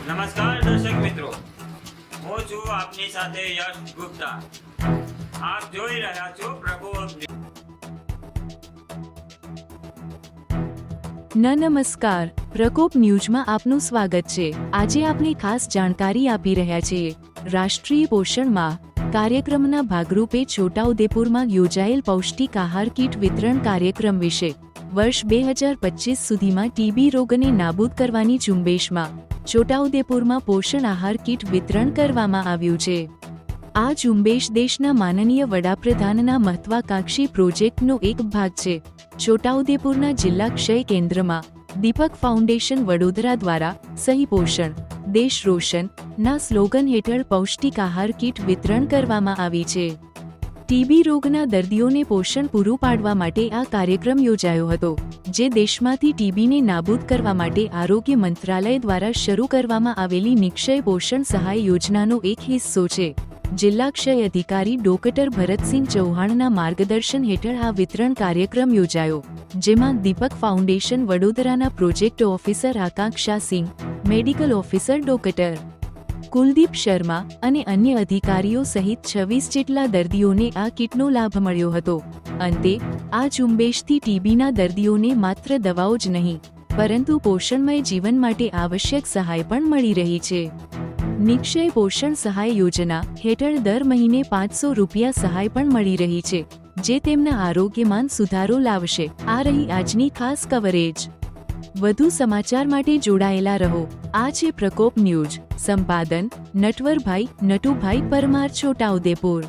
નમસ્કાર દર્શક મિત્રો, હું છું આપની સાથે યશ ગુપ્તા. આપ જોઈ રહ્યા છો પ્રકોપ નમસ્કાર, પ્રકોપ ન્યૂઝમાં આપનું સ્વાગત છે. આજે આપણે ખાસ જાણકારી આપી રહ્યા છીએ રાષ્ટ્રીય પોષણ માહ કાર્યક્રમના ભાગરૂપે છોટાઉદેપુરમાં યોજાયેલ પૌષ્ટિક આહાર કીટ વિતરણ કાર્યક્રમ વિશે. વર્ષ 2025 સુધીમાં ટીબી રોગને નાબૂદ કરવાની ઝુંબેશમાં છોટાઉદેપુરમાં પોષણ આહાર કીટ વિતરણ કરવામાં આવ્યું છે. આ ઝુંબેશ દેશના માનનીય વડાપ્રધાનના મહત્વાકાંક્ષી પ્રોજેક્ટનો એક ભાગ છે. છોટાઉદેપુરના જિલ્લા ક્ષય કેન્દ્રમાં દીપક ફાઉન્ડેશન વડોદરા દ્વારા સહી પોષણ દેશ રોશન ના સ્લોગન હેઠળ પૌષ્ટિક આહાર કીટ વિતરણ કરવામાં આવી છે. ટીબી રોગના દર્દીઓને પોષણ પૂરું પાડવા માટે આ કાર્યક્રમ યોજાયો હતો, જે દેશમાંથી ટીબીને નાબૂદ કરવા માટે આરોગ્ય મંત્રાલય દ્વારા શરૂ કરવામાં આવેલી નિક્ષય પોષણ સહાય યોજનાનો એક હિસ્સો છે. જિલ્લા ક્ષય અધિકારી ડોક્ટર ભરતસિંહ ચૌહાણના માર્ગદર્શન હેઠળ આ વિતરણ કાર્યક્રમ યોજાયો, જેમાં દીપક ફાઉન્ડેશન વડોદરાના project officer Akanksha Singh, medical officer doctor Kuldeep Sharma અને અન્ય અધિકારીઓ સહિત 26 જેટલા દર્દીઓને આ કીટનો લાભ મળ્યો હતો. અંતે આ ઝુંબેશથી ટીબીના દર્દીઓને માત્ર દવાઓ જ નહીં, પરંતુ પોષણમય જીવન માટે આવશ્યક સહાય પણ મળી રહી છે. નિક્ષય પોષણ સહાય યોજના હેઠળ દર મહિને ₹500 સહાય પણ મળી રહી છે, જે તેમના આરોગ્યમાં સુધારો લાવશે. આ રહી આજની ખાસ કવરેજ. વધુ સમાચાર માટે જોડાયેલા રહો. આ છે પ્રકોપ ન્યૂઝ. સંપાદન નટવરભાઈ નટુભાઈ પરમાર, છોટાઉદેપુર.